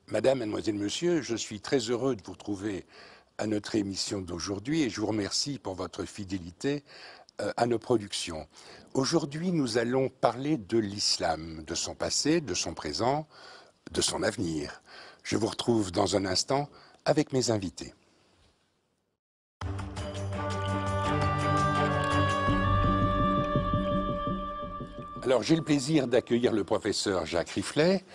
Madame, mademoiselle, monsieur, je suis très heureux de vous retrouver à notre émission d'aujourd'hui et je vous remercie pour votre fidélité à nos productions. Aujourd'hui, nous allons parler de l'islam, de son passé, de son présent, de son avenir. Je vous retrouve dans un instant avec mes invités. Alors, j'ai le plaisir d'accueillir le professeur Jacques Riflet.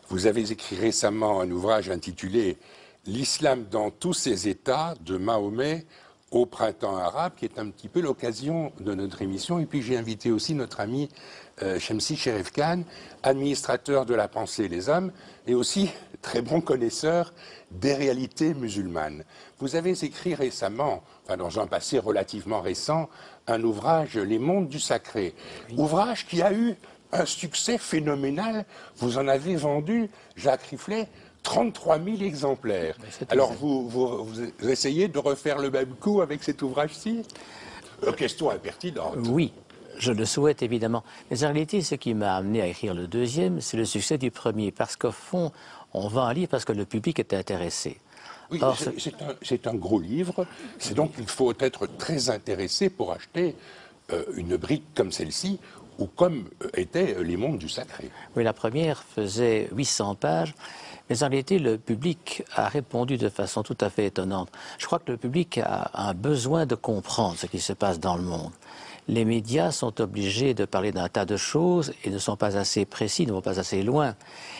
Vous avez écrit récemment un ouvrage intitulé « L'islam dans tous ses états, de Mahomet au printemps arabe », qui est un petit peu l'occasion de notre émission. Et puis, j'ai invité aussi notre ami Shamsi Cherif Khan, administrateur de la pensée et les hommes, et aussi très bon connaisseur des réalités musulmanes. Vous avez écrit récemment, enfin dans un passé relativement récent, un ouvrage, Les mondes du sacré. Oui. Ouvrage qui a eu un succès phénoménal. Vous en avez vendu, Jacques Riflet, 33 000 exemplaires. Alors vous essayez de refaire le même coup avec cet ouvrage-ci? Question impertinente. Oui. Je le souhaite évidemment. Mais en réalité, ce qui m'a amené à écrire le deuxième, c'est le succès du premier. Parce qu'au fond, on vend un livre parce que le public est intéressé. Oui, c'est un gros livre. C'est donc qu'il faut être très intéressé pour acheter une brique comme celle-ci ou comme étaient Les mondes du sacré. Oui, la première faisait 800 pages. Mais en réalité, le public a répondu de façon tout à fait étonnante. Je crois que le public a un besoin de comprendre ce qui se passe dans le monde. Les médias sont obligés de parler d'un tas de choses et ne sont pas assez précis, ne vont pas assez loin.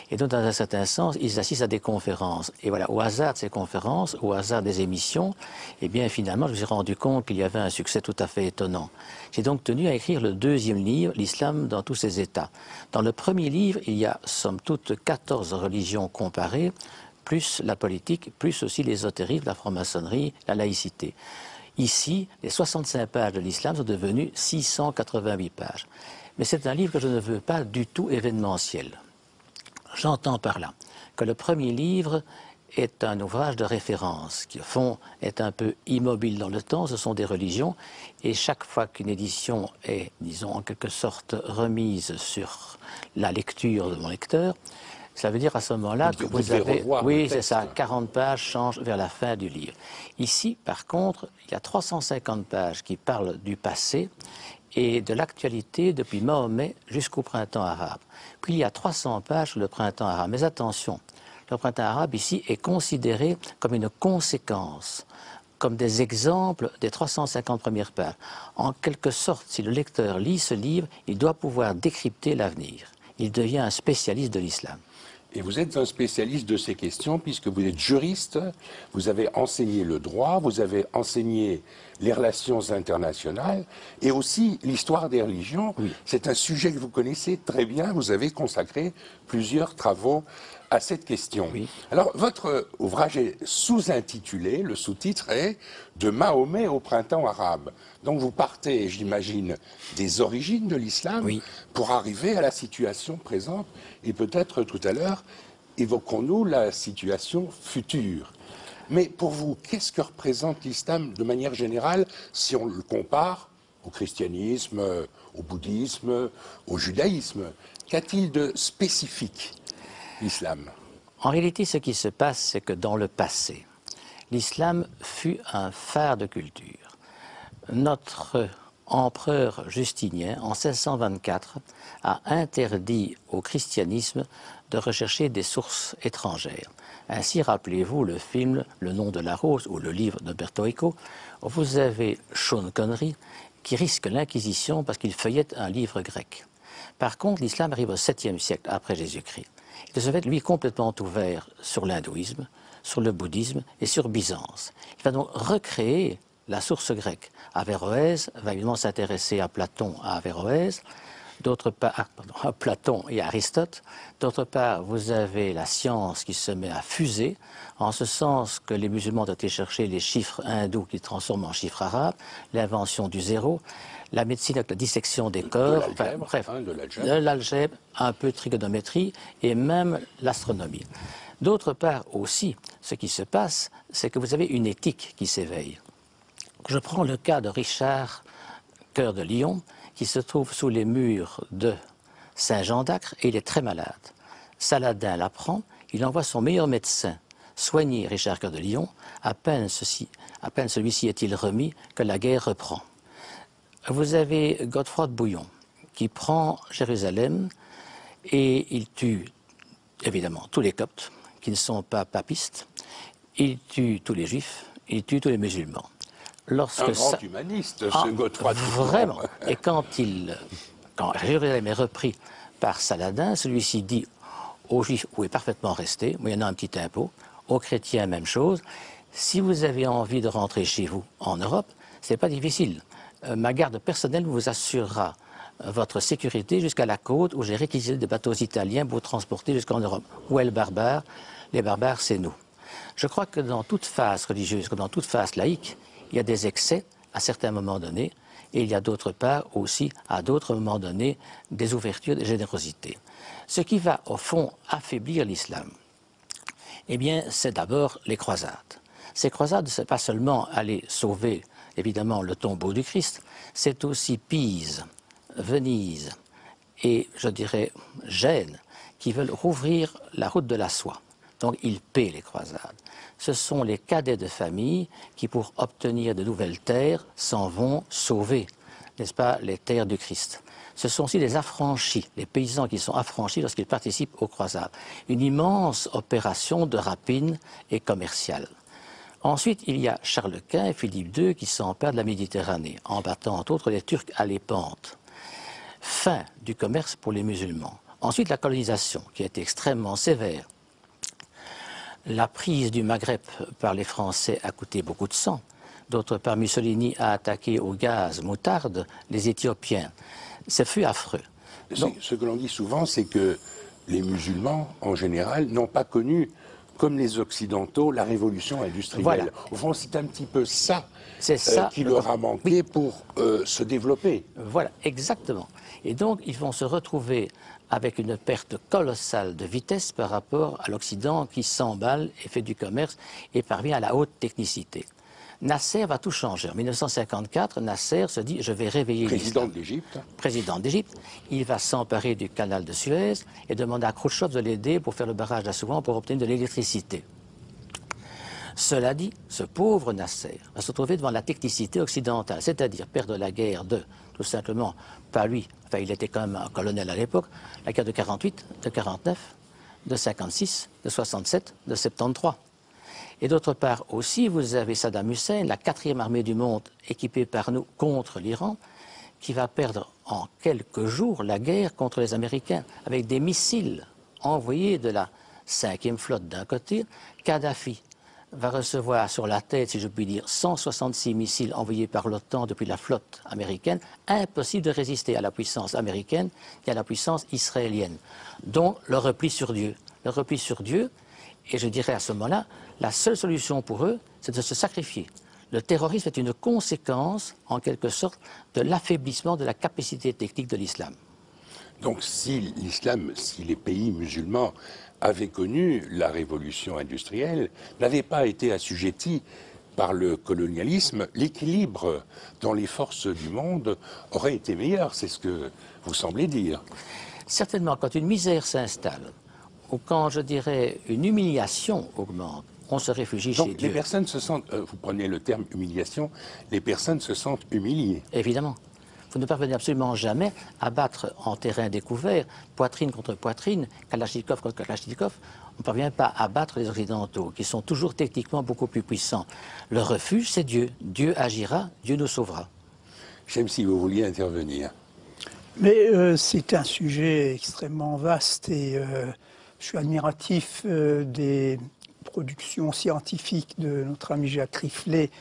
Et donc, dans un certain sens, ils assistent à des conférences. Et voilà, au hasard de ces conférences, au hasard des émissions, eh bien, finalement, je me suis rendu compte qu'il y avait un succès tout à fait étonnant. J'ai donc tenu à écrire le deuxième livre, L'islam dans tous ses états. Dans le premier livre, il y a, somme toute, 14 religions comparées, plus la politique, plus aussi l'ésotérisme, la franc-maçonnerie, la laïcité. Ici, les 65 pages de l'islam sont devenues 688 pages. Mais c'est un livre que je ne veux pas du tout événementiel. J'entends par là que le premier livre est un ouvrage de référence, qui au fond est un peu immobile dans le temps, ce sont des religions, et chaque fois qu'une édition est, disons, en quelque sorte remise sur la lecture de mon lecteur, ça veut dire à ce moment-là que vous avez... Oui, c'est ça, 40 pages changent vers la fin du livre. Ici, par contre, il y a 350 pages qui parlent du passé et de l'actualité depuis Mahomet jusqu'au printemps arabe. Puis il y a 300 pages sur le printemps arabe. Mais attention, le printemps arabe ici est considéré comme une conséquence, comme des exemples des 350 premières pages. En quelque sorte, si le lecteur lit ce livre, il doit pouvoir décrypter l'avenir. Il devient un spécialiste de l'islam. Et vous êtes un spécialiste de ces questions puisque vous êtes juriste, vous avez enseigné le droit, vous avez enseigné les relations internationales et aussi l'histoire des religions. Oui. C'est un sujet que vous connaissez très bien, vous avez consacré plusieurs travaux à cette question. Oui. Alors, votre ouvrage est sous-intitulé, le sous-titre est « De Mahomet au printemps arabe ». Donc vous partez, j'imagine, des origines de l'islam oui. pour arriver à la situation présente et peut-être tout à l'heure, évoquons-nous la situation future. Mais pour vous, qu'est-ce que représente l'islam de manière générale si on le compare au christianisme, au bouddhisme, au judaïsme? Qu'a-t-il de spécifique l'islam? En réalité, ce qui se passe, c'est que dans le passé, l'islam fut un phare de culture. Notre empereur Justinien, en 1624, a interdit au christianisme de rechercher des sources étrangères. Ainsi, rappelez-vous le film Le nom de la rose ou le livre d'Umberto Eco, où vous avez Sean Connery qui risque l'inquisition parce qu'il feuillette un livre grec. Par contre, l'islam arrive au 7e siècle après Jésus-Christ. Il se fait, lui, complètement ouvert sur l'hindouisme, sur le bouddhisme et sur Byzance. Il va donc recréer la source grecque. Averroès va évidemment s'intéresser à Platon, à Averroès, d'autre part, à Platon et à Aristote. D'autre part, vous avez la science qui se met à fuser, en ce sens que les musulmans ont été chercher les chiffres hindous qui transforment en chiffres arabes, l'invention du zéro, la médecine avec la dissection des corps, bref, de l'algèbre, un peu de trigonométrie et même l'astronomie. D'autre part aussi, ce qui se passe, c'est que vous avez une éthique qui s'éveille. Je prends le cas de Richard, Cœur de Lion, qui se trouve sous les murs de Saint-Jean d'Acre et il est très malade. Saladin l'apprend, il envoie son meilleur médecin soigner Richard Cœur de Lion. À peine celui-ci est-il remis que la guerre reprend. Vous avez Godefroy de Bouillon qui prend Jérusalem et il tue évidemment tous les Coptes qui ne sont pas papistes, il tue tous les Juifs, il tue tous les musulmans. Un grand humaniste, ce Godefroy de Bouillon. Vraiment. Et quand Jérusalem est repris par Saladin, celui-ci dit aux Juifs où est parfaitement resté, moyennant un petit impôt, aux chrétiens, même chose. Si vous avez envie de rentrer chez vous en Europe, ce n'est pas difficile. Ma garde personnelle vous assurera votre sécurité jusqu'à la côte où j'ai réquisité des bateaux italiens pour vous transporter jusqu'en Europe. Où est le barbare? Les barbares, c'est nous. Je crois que dans toute phase religieuse, comme dans toute phase laïque, il y a des excès à certains moments donnés, et il y a d'autre part aussi, à d'autres moments donnés, des ouvertures, des générosités. Ce qui va, au fond, affaiblir l'islam, eh bien, c'est d'abord les croisades. Ces croisades, ce n'est pas seulement aller sauver, évidemment, le tombeau du Christ, c'est aussi Pise, Venise et, je dirais, Gênes, qui veulent rouvrir la route de la soie. Donc, ils paient les croisades. Ce sont les cadets de famille qui, pour obtenir de nouvelles terres, s'en vont sauver, n'est-ce pas, les terres du Christ. Ce sont aussi les affranchis, les paysans qui sont affranchis lorsqu'ils participent aux croisades. Une immense opération de rapine et commerciale. Ensuite, il y a Charles Quint et Philippe II qui s'emparent de la Méditerranée, en battant entre autres les Turcs à l'épante. Fin du commerce pour les musulmans. Ensuite, la colonisation, qui a été extrêmement sévère. La prise du Maghreb par les Français a coûté beaucoup de sang. D'autre part, Mussolini a attaqué au gaz moutarde les Éthiopiens. Ce fut affreux. Donc, ce que l'on dit souvent, c'est que les musulmans, en général, n'ont pas connu, comme les Occidentaux, la révolution industrielle. Voilà. Au fond, c'est un petit peu ça, qui leur a manqué pour se développer. Voilà, exactement. Et donc, ils vont se retrouver avec une perte colossale de vitesse par rapport à l'Occident qui s'emballe et fait du commerce et parvient à la haute technicité. Nasser va tout changer. En 1954, Nasser se dit « je vais réveiller l'islam ». Président de l'Égypte. Président d'Égypte. Il va s'emparer du canal de Suez et demander à Khrouchtchev de l'aider pour faire le barrage d'Assouan pour obtenir de l'électricité. Cela dit, ce pauvre Nasser va se trouver devant la technicité occidentale, c'est-à-dire perdre la guerre de, tout simplement, pas lui, enfin il était quand même un colonel à l'époque, la guerre de 48, de 49, de 56, de 67, de 73. Et d'autre part aussi, vous avez Saddam Hussein, la 4e armée du monde équipée par nous contre l'Iran, qui va perdre en quelques jours la guerre contre les Américains, avec des missiles envoyés de la 5e flotte d'un côté. Kadhafi va recevoir sur la tête, si je puis dire, 166 missiles envoyés par l'OTAN depuis la flotte américaine. Impossible de résister à la puissance américaine et à la puissance israélienne. Donc le repli sur Dieu. Le repli sur Dieu, et je dirais à ce moment-là, la seule solution pour eux, c'est de se sacrifier. Le terrorisme est une conséquence, en quelque sorte, de l'affaiblissement de la capacité technique de l'islam. Donc si l'islam, si les pays musulmans avaient connu la révolution industrielle, n'avaient pas été assujettis par le colonialisme, l'équilibre dans les forces du monde aurait été meilleur, c'est ce que vous semblez dire. Certainement, quand une misère s'installe, ou quand, je dirais, une humiliation augmente, on se réfugie chez Dieu. Donc les personnes se sentent, vous prenez le terme humiliation, les personnes se sentent humiliées. Évidemment. Vous ne parvenez absolument jamais à battre en terrain découvert, poitrine contre poitrine, Kalachnikov contre Kalachnikov. On ne parvient pas à battre les Occidentaux, qui sont toujours techniquement beaucoup plus puissants. Le refuge, c'est Dieu. Dieu agira, Dieu nous sauvera. J'aime si vous vouliez intervenir. Mais c'est un sujet extrêmement vaste et je suis admiratif des productions scientifiques de notre ami Jacques Riflet.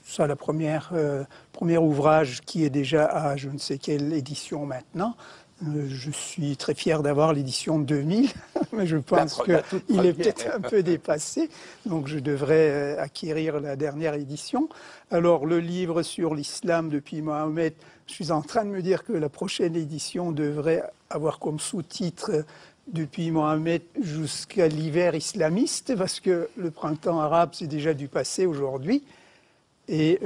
Ça, le premier ouvrage qui est déjà à je ne sais quelle édition maintenant. Je suis très fier d'avoir l'édition 2000, mais je pense qu'il est peut-être un peu dépassé, donc je devrais acquérir la dernière édition. Alors, le livre sur l'islam depuis Mohammed, je suis en train de me dire que la prochaine édition devrait avoir comme sous-titre depuis Mohammed jusqu'à l'hiver islamiste, parce que le printemps arabe, c'est déjà du passé aujourd'hui. Et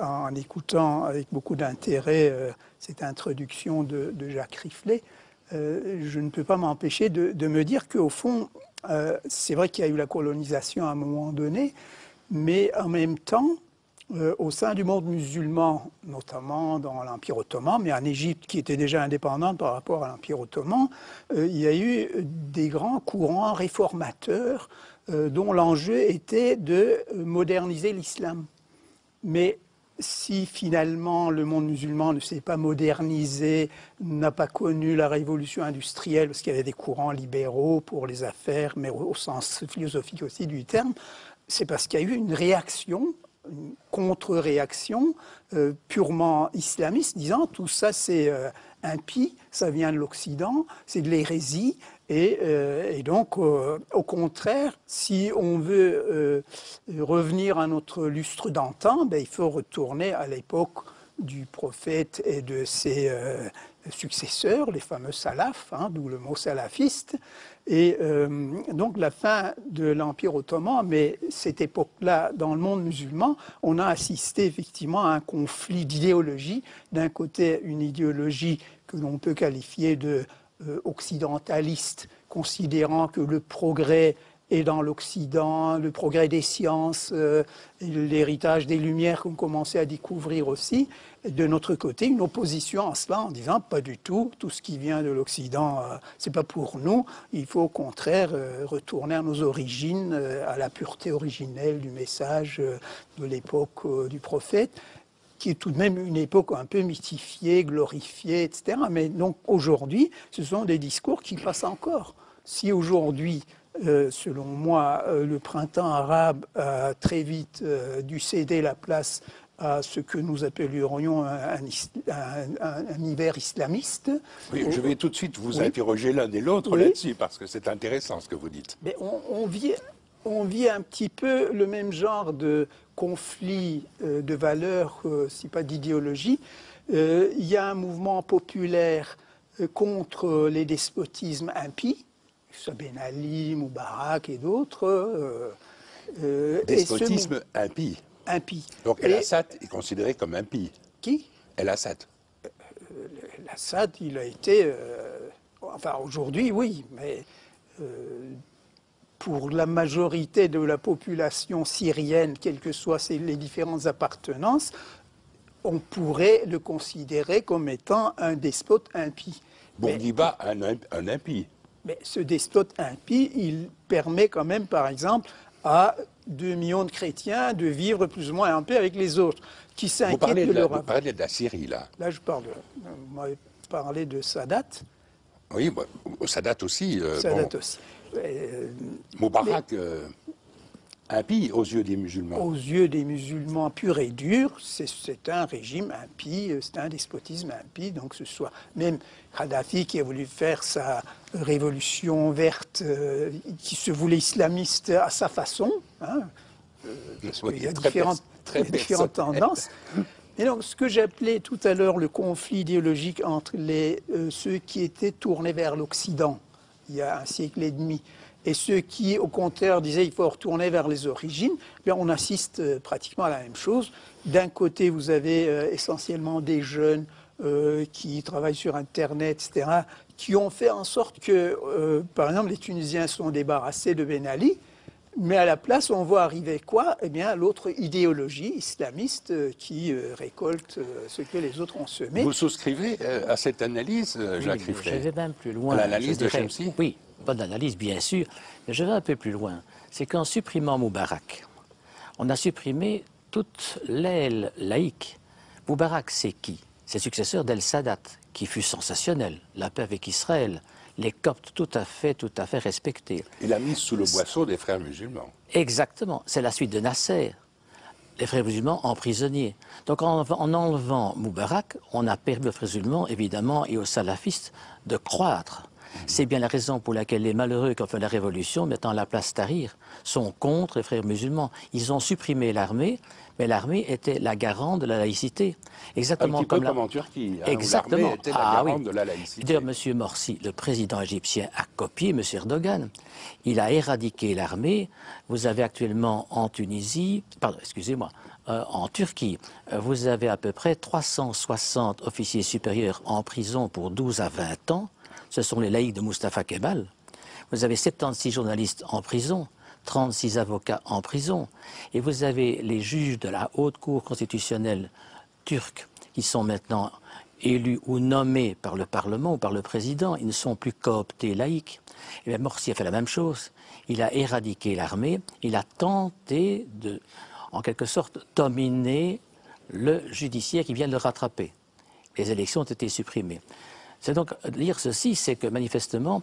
en écoutant avec beaucoup d'intérêt cette introduction de Jacques Riflet, je ne peux pas m'empêcher de me dire qu'au fond, c'est vrai qu'il y a eu la colonisation à un moment donné, mais en même temps, au sein du monde musulman, notamment dans l'Empire ottoman, mais en Égypte qui était déjà indépendante par rapport à l'Empire ottoman, il y a eu des grands courants réformateurs dont l'enjeu était de moderniser l'islam. Mais si finalement le monde musulman ne s'est pas modernisé, n'a pas connu la révolution industrielle, parce qu'il y avait des courants libéraux pour les affaires, mais au sens philosophique aussi du terme, c'est parce qu'il y a eu une réaction, une contre-réaction purement islamiste, disant tout ça c'est impie, ça vient de l'Occident, c'est de l'hérésie, et donc au contraire, si on veut revenir à notre lustre d'antan, ben, il faut retourner à l'époque du prophète et de ses successeurs, les fameux salafs, hein, d'où le mot salafiste. Et donc la fin de l'Empire ottoman, mais cette époque-là, dans le monde musulman, on a assisté effectivement à un conflit d'idéologie. D'un côté, une idéologie que l'on peut qualifier de occidentaliste, considérant que le progrès est dans l'Occident, le progrès des sciences, l'héritage des Lumières qu'on commençait à découvrir aussi. De notre côté, une opposition à cela en disant pas du tout, tout ce qui vient de l'Occident, c'est pas pour nous. Il faut au contraire retourner à nos origines, à la pureté originelle du message de l'époque du prophète, qui est tout de même une époque un peu mythifiée, glorifiée, etc. Mais donc aujourd'hui, ce sont des discours qui passent encore. Si aujourd'hui, selon moi, le printemps arabe a très vite dû céder la place à ce que nous appellerions un hiver islamiste. Oui, je vais tout de suite vous interroger l'un et l'autre là-dessus, parce que c'est intéressant ce que vous dites. Mais on vit un petit peu le même genre de conflit de valeurs, si pas d'idéologie. Il y a un mouvement populaire contre les despotismes impies, Ben Ali, Moubarak et d'autres. Despotisme impie. Impie. Donc El-Assad est considéré comme impie. Qui? El-Assad. L'Assad, il a été... enfin, aujourd'hui, oui, mais pour la majorité de la population syrienne, quelles que soient les différentes appartenances, on pourrait le considérer comme étant un despote impie. Bourguiba, un impie. Mais ce despote impie, il permet quand même, par exemple, à 2 millions de chrétiens de vivre plus ou moins en paix avec les autres, qui s'inquiètent de leur... Vous parlez de la Syrie, là. Là, je parle vous m'avez parlé de Sadat. Oui, bah, Sadat aussi. Sadat aussi. Moubarak, impie aux yeux des musulmans. Aux yeux des musulmans purs et durs, c'est un régime impie, c'est un despotisme impie. Donc ce soit même Kadhafi qui a voulu faire sa révolution verte, qui se voulait islamiste à sa façon, hein, parce qu'il y a différentes tendances. Et donc, ce que j'appelais tout à l'heure le conflit idéologique entre ceux qui étaient tournés vers l'Occident, il y a un siècle et demi, et ceux qui, au contraire, disaient qu'il faut retourner vers les origines, bien, on assiste pratiquement à la même chose. D'un côté, vous avez essentiellement des jeunes qui travaillent sur Internet, etc., qui ont fait en sorte que, par exemple, les Tunisiens sont débarrassés de Ben Ali, mais à la place, on voit arriver quoi? Eh bien, l'autre idéologie islamiste qui récolte ce que les autres ont semé. Vous souscrivez à cette analyse, Jacques Riflet? Je vais même plus loin. L'analyse de Shamsi? Oui, bonne analyse, bien sûr, mais je vais un peu plus loin. C'est qu'en supprimant Moubarak, on a supprimé toute l'aile laïque. Moubarak, c'est qui? C'est le successeur d'El-Sadat, qui fut sensationnel, la paix avec Israël, les Coptes tout à fait respectés. Il a mis sous le boisseau des frères musulmans. Exactement, c'est la suite de Nasser. Les frères musulmans emprisonnés. Donc en enlevant Moubarak, on a permis aux frères musulmans, évidemment, et aux salafistes de croître. C'est bien la raison pour laquelle les malheureux qui ont fait la révolution, mettant la place Tahrir, sont contre les frères musulmans. Ils ont supprimé l'armée, mais l'armée était la garante de la laïcité. Exactement un petit peu comme en Turquie, hein, exactement. Où l'armée était la garante de la laïcité. D'ailleurs, M. Morsi, le président égyptien, a copié M. Erdogan. Il a éradiqué l'armée. Vous avez actuellement en Tunisie, pardon, excusez-moi, en Turquie, vous avez à peu près 360 officiers supérieurs en prison pour 12 à 20 ans. Ce sont les laïcs de Mustafa Kemal. Vous avez 76 journalistes en prison, 36 avocats en prison, et vous avez les juges de la Haute Cour constitutionnelle turque qui sont maintenant élus ou nommés par le Parlement ou par le Président. Ils ne sont plus cooptés laïcs. Et bien Morsi a fait la même chose. Il a éradiqué l'armée, il a tenté de, en quelque sorte, dominer le judiciaire qui vient de le rattraper. Les élections ont été supprimées. C'est donc dire ceci, c'est que manifestement,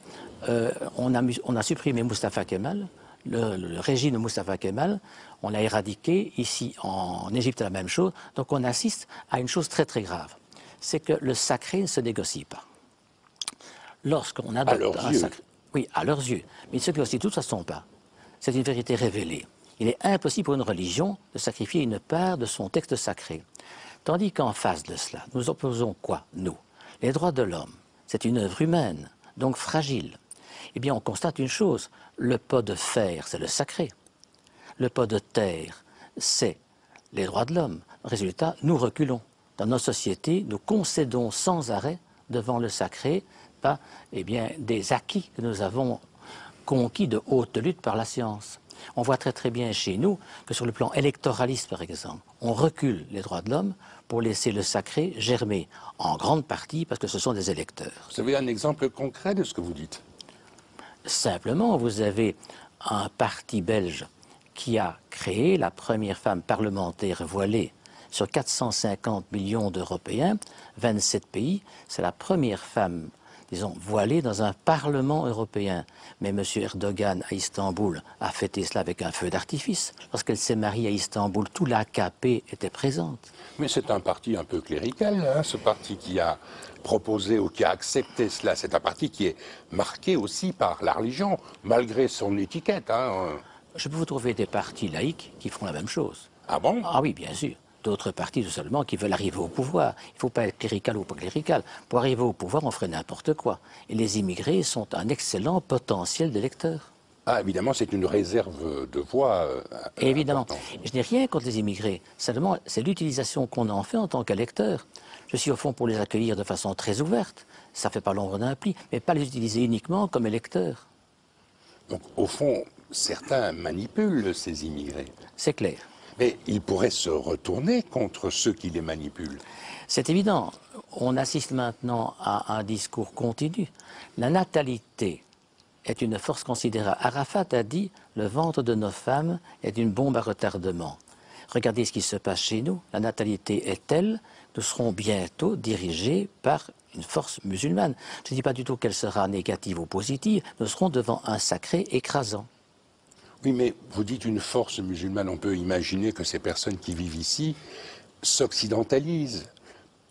on a supprimé Mustafa Kemal, le régime de Mustafa Kemal, on l'a éradiqué. Ici, en Égypte, la même chose. Donc on assiste à une chose très très grave. C'est que le sacré ne se négocie pas. Lorsqu'on adopte un sacré... Oui, à leurs yeux. Mais il ne se négocie de toute façon pas. C'est une vérité révélée. Il est impossible pour une religion de sacrifier une part de son texte sacré. Tandis qu'en face de cela, nous opposons quoi, nous? Les droits de l'homme, c'est une œuvre humaine, donc fragile. Eh bien, on constate une chose, le pot de fer, c'est le sacré. Le pot de terre, c'est les droits de l'homme. Résultat, nous reculons. Dans nos sociétés, nous concédons sans arrêt devant le sacré, pas eh bien, des acquis que nous avons conquis de haute lutte par la science. On voit très très bien chez nous que sur le plan électoraliste, par exemple, on recule les droits de l'homme pour laisser le sacré germer, en grande partie parce que ce sont des électeurs. Vous avez un exemple concret de ce que vous dites? Simplement, vous avez un parti belge qui a créé la première femme parlementaire voilée sur 450 millions d'Européens, 27 pays. C'est la première femme, disons, voilée dans un parlement européen. Mais M. Erdogan, à Istanbul, a fêté cela avec un feu d'artifice. Lorsqu'elle s'est mariée à Istanbul, tout l'AKP était présente. Mais c'est un parti un peu clérical, hein, ce parti qui a proposé ou qui a accepté cela. C'est un parti qui est marqué aussi par la religion, malgré son étiquette. Hein. Je peux vous trouver des partis laïcs qui font la même chose. Ah bon? Ah oui, bien sûr. D'autres partis tout seulement qui veulent arriver au pouvoir. Il ne faut pas être clérical ou pas clérical. Pour arriver au pouvoir, on ferait n'importe quoi. Et les immigrés sont un excellent potentiel d'électeurs. Ah, évidemment, c'est une réserve de voix. Évidemment. Importante. Je n'ai rien contre les immigrés. Seulement, c'est l'utilisation qu'on en fait en tant qu'électeur. Je suis au fond pour les accueillir de façon très ouverte. Ça ne fait pas l'ombre d'un pli. Mais pas les utiliser uniquement comme électeurs. Donc, au fond, certains manipulent ces immigrés. C'est clair. Mais ils pourraient se retourner contre ceux qui les manipulent. C'est évident. On assiste maintenant à un discours continu. La natalité est une force considérable. Arafat a dit « le ventre de nos femmes est une bombe à retardement ». Regardez ce qui se passe chez nous. La natalité est telle, nous serons bientôt dirigés par une force musulmane. Je ne dis pas du tout qu'elle sera négative ou positive, nous serons devant un sacré écrasant. Oui, mais vous dites une force musulmane, on peut imaginer que ces personnes qui vivent ici s'occidentalisent,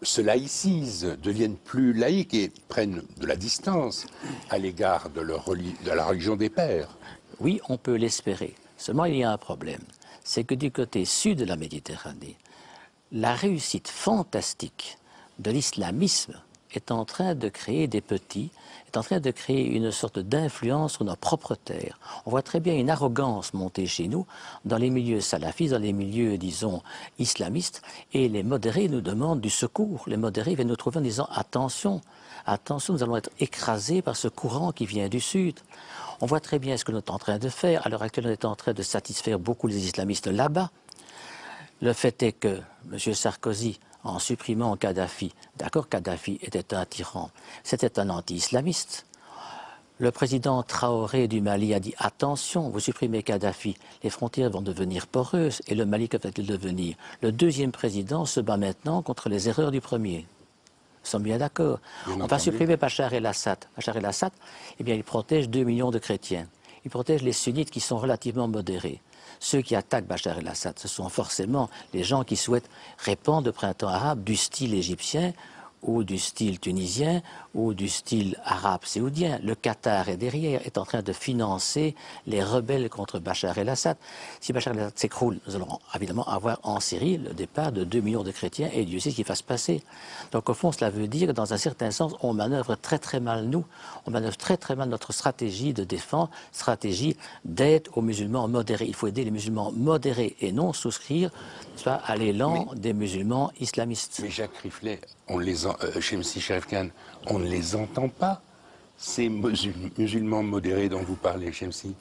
se laïcisent, deviennent plus laïques et prennent de la distance à l'égard de la religion des pères. Oui, on peut l'espérer. Seulement, il y a un problème. C'est que du côté sud de la Méditerranée, la réussite fantastique de l'islamisme est en train de créer des petits, est en train de créer une sorte d'influence sur nos propres terres. On voit très bien une arrogance monter chez nous dans les milieux salafistes, dans les milieux, disons, islamistes, et les modérés nous demandent du secours. Les modérés viennent nous trouver en disant « attention, attention, nous allons être écrasés par ce courant qui vient du sud ». On voit très bien ce que nous sommes en train de faire. À l'heure actuelle, on est en train de satisfaire beaucoup les islamistes là-bas. Le fait est que M. Sarkozy, en supprimant Kadhafi, d'accord, Kadhafi était un tyran, c'était un anti-islamiste. Le président Traoré du Mali a dit « attention, vous supprimez Kadhafi, les frontières vont devenir poreuses et le Mali, que va-t-il devenir ?» Le deuxième président se bat maintenant contre les erreurs du premier. Nous sommes bien d'accord. On va supprimer Bachar el-Assad. Bachar el-Assad, eh bien, il protège 2 millions de chrétiens. Il protège les sunnites qui sont relativement modérés. Ceux qui attaquent Bachar el-Assad, ce sont forcément les gens qui souhaitent répandre le printemps arabe du style égyptien ou du style tunisien ou du style arabe saoudien. Le Qatar est derrière, est en train de financer les rebelles contre Bachar el-Assad. Si Bachar el-Assad s'écroule, nous allons évidemment avoir en Syrie le départ de 2 millions de chrétiens et Dieu sait ce qui va se passer. Donc au fond, cela veut dire que dans un certain sens, on manœuvre très très mal nous, on manœuvre très très mal notre stratégie de défense, stratégie d'aide aux musulmans modérés. Il faut aider les musulmans modérés et non souscrire à l'élan des musulmans islamistes. Mais Jacques Riflet, chez M. Cherif Khan, on ne les entend pas, ces musulmans modérés dont vous parlez, Chemsi?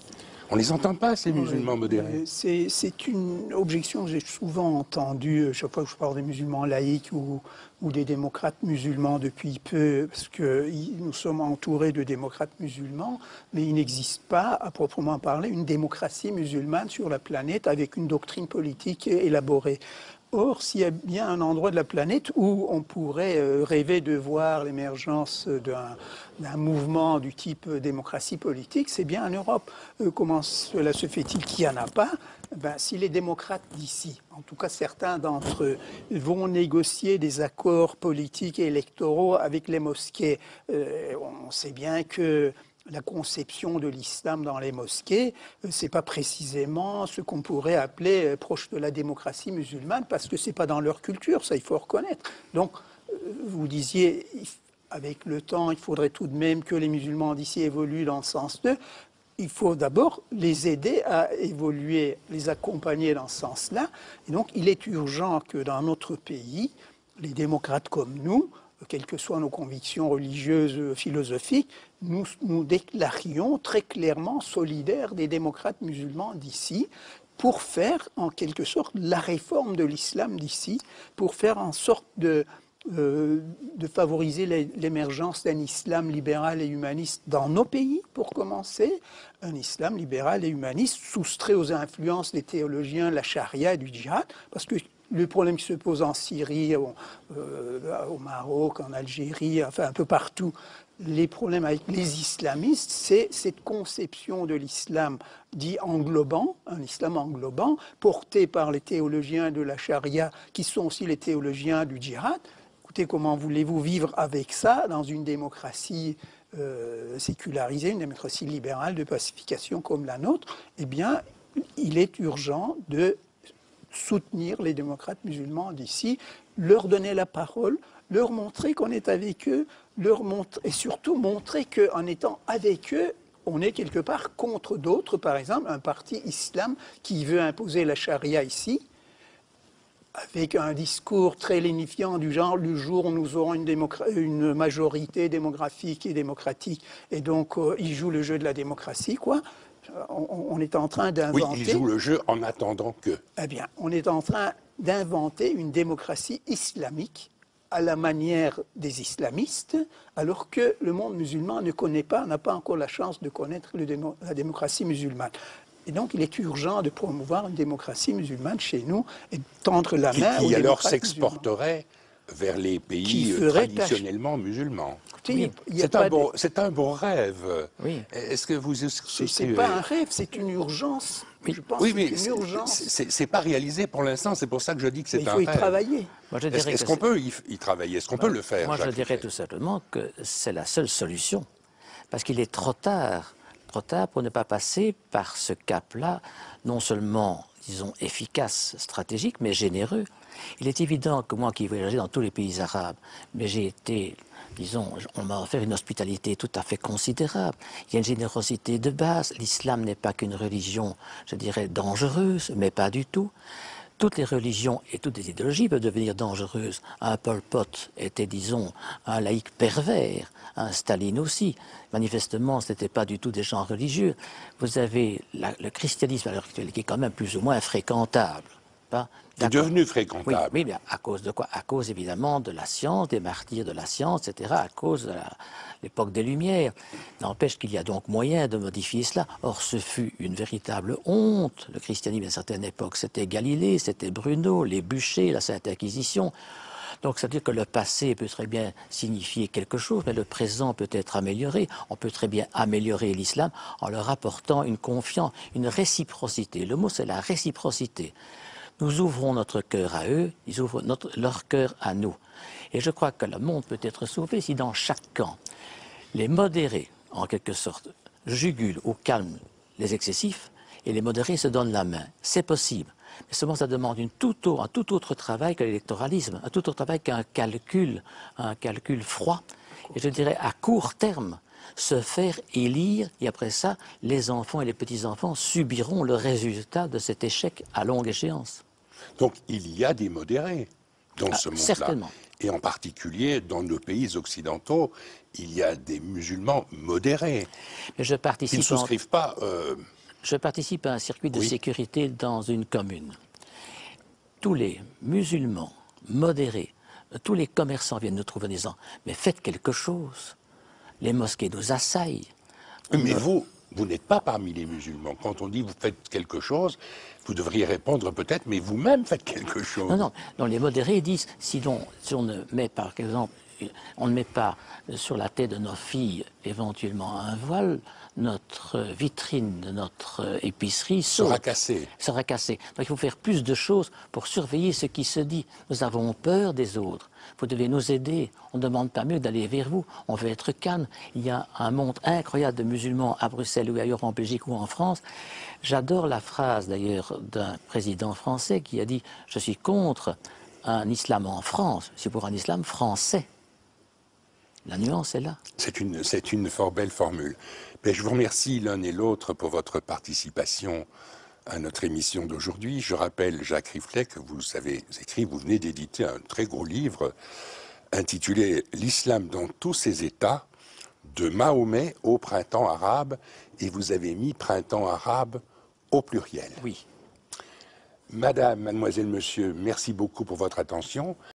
On ne les entend pas, ces musulmans modérés. C'est une objection que j'ai souvent entendue chaque fois que je parle des musulmans laïcs ou des démocrates musulmans depuis peu, parce que nous sommes entourés de démocrates musulmans, mais il n'existe pas, à proprement parler, une démocratie musulmane sur la planète avec une doctrine politique élaborée. Or, s'il y a bien un endroit de la planète où on pourrait rêver de voir l'émergence d'un mouvement du type démocratie politique, c'est bien en Europe. Comment cela se fait-il qu'il n'y en a pas? Si les démocrates d'ici, en tout cas certains d'entre eux, vont négocier des accords politiques et électoraux avec les mosquées, on sait bien que la conception de l'islam dans les mosquées, c'est pas précisément ce qu'on pourrait appeler proche de la démocratie musulmane, parce que c'est pas dans leur culture, ça il faut reconnaître. Donc, vous disiez, avec le temps, il faudrait tout de même que les musulmans d'ici évoluent dans ce sens de. Il faut d'abord les aider à évoluer, les accompagner dans ce sens-là. Et donc, il est urgent que dans notre pays, les démocrates comme nous, quelles que soient nos convictions religieuses, philosophiques, nous déclarions très clairement solidaires des démocrates musulmans d'ici pour faire en quelque sorte la réforme de l'islam d'ici, pour faire en sorte de favoriser l'émergence d'un islam libéral et humaniste dans nos pays, pour commencer, un islam libéral et humaniste soustrait aux influences des théologiens, de la charia et du djihad, parce que le problème qui se pose en Syrie, au Maroc, en Algérie, enfin un peu partout, les problèmes avec les islamistes, c'est cette conception de l'islam dit englobant, un islam englobant, porté par les théologiens de la charia, qui sont aussi les théologiens du djihad. Écoutez, comment voulez-vous vivre avec ça dans une démocratie sécularisée, une démocratie libérale de pacification comme la nôtre? Eh bien, il est urgent de soutenir les démocrates musulmans d'ici, leur donner la parole, leur montrer qu'on est avec eux, et surtout montrer qu'en étant avec eux, on est quelque part contre d'autres, par exemple un parti islam qui veut imposer la charia ici, avec un discours très lénifiant du genre, le jour où nous aurons une majorité démographique et démocratique, et donc ils jouent le jeu de la démocratie, quoi. On est en train d'inventer... Oui, ils jouent le jeu en attendant que... Eh bien, on est en train d'inventer une démocratie islamique à la manière des islamistes, alors que le monde musulman ne connaît pas, n'a pas encore la chance de connaître la démocratie musulmane. Et donc, il est urgent de promouvoir une démocratie musulmane chez nous et de tendre la main aux qui alors démocrates s'exporterait vers les pays traditionnellement musulmans. Écoutez, oui. C'est un beau rêve. Oui. Est-ce que vous... C'est pas un rêve, c'est une urgence. Oui, je pense mais c'est une urgence. C'est pas réalisé pour l'instant, c'est pour ça que je dis que c'est un rêve. Il faut y travailler. Est-ce qu'on peut y travailler? Est-ce qu'on peut le faire? Moi, je dirais tout simplement que c'est la seule solution. Parce qu'il est trop tard pour ne pas passer par ce cap-là, non seulement, disons, efficace, stratégique, mais généreux. Il est évident que moi qui voyageais dans tous les pays arabes, mais j'ai été, disons, on m'a offert une hospitalité tout à fait considérable. Il y a une générosité de base. L'islam n'est pas qu'une religion, je dirais, dangereuse, mais pas du tout. Toutes les religions et toutes les idéologies peuvent devenir dangereuses. Un Pol Pot était, disons, un laïc pervers, un Staline aussi. Manifestement, ce n'était pas du tout des gens religieux. Vous avez le christianisme à l'heure actuelle qui est quand même plus ou moins fréquentable. C'est devenu fréquentable. Oui, bien, à cause de quoi? À cause évidemment de la science, des martyrs de la science, etc., à cause de l'époque des Lumières. N'empêche qu'il y a donc moyen de modifier cela. Or, ce fut une véritable honte. Le christianisme à une certaine époque, c'était Galilée, c'était Bruno, les bûchers, la Sainte Inquisition. Donc, ça veut dire que le passé peut très bien signifier quelque chose, mais le présent peut être amélioré. On peut très bien améliorer l'islam en leur apportant une confiance, une réciprocité. Le mot, c'est la réciprocité. Nous ouvrons notre cœur à eux, ils ouvrent leur cœur à nous. Et je crois que le monde peut être sauvé si dans chaque camp, les modérés, en quelque sorte, jugulent ou calment les excessifs, et les modérés se donnent la main. C'est possible. Mais seulement ça demande un tout autre travail que l'électoralisme, un tout autre travail qu'un calcul froid. Et je dirais à court terme, se faire élire, et après ça, les enfants et les petits-enfants subiront le résultat de cet échec à longue échéance. Donc il y a des modérés dans ce monde-là. Certainement. Et en particulier, dans nos pays occidentaux, il y a des musulmans modérés Mais je qui ne participe, souscrivent pas. je participe à un circuit de Oui. sécurité dans une commune. Tous les musulmans modérés, tous les commerçants viennent nous trouver en disant « Mais faites quelque chose, les mosquées nous assaillent ». Mais vous n'êtes pas parmi les musulmans. Quand on dit vous faites quelque chose, vous devriez répondre peut-être, mais vous-même faites quelque chose. Non, les modérés disent si on ne met par exemple, on ne met pas sur la tête de nos filles éventuellement un voile, notre vitrine de notre épicerie Sera cassé. sera cassée. Donc il faut faire plus de choses pour surveiller ce qui se dit. Nous avons peur des autres. Vous devez nous aider. On ne demande pas mieux d'aller vers vous. On veut être calme. Il y a un monde incroyable de musulmans à Bruxelles ou ailleurs en Belgique ou en France. J'adore la phrase d'ailleurs d'un président français qui a dit « Je suis contre un islam en France, je suis pour un islam français ». La nuance est là. C'est une fort belle formule. Mais je vous remercie l'un et l'autre pour votre participation à notre émission d'aujourd'hui. Je rappelle, Jacques Riflet, que vous avez écrit, vous venez d'éditer un très gros livre intitulé « L'islam dans tous ses états, de Mahomet au printemps arabe », et vous avez mis « printemps arabe » au pluriel. Oui. Madame, mademoiselle, monsieur, merci beaucoup pour votre attention.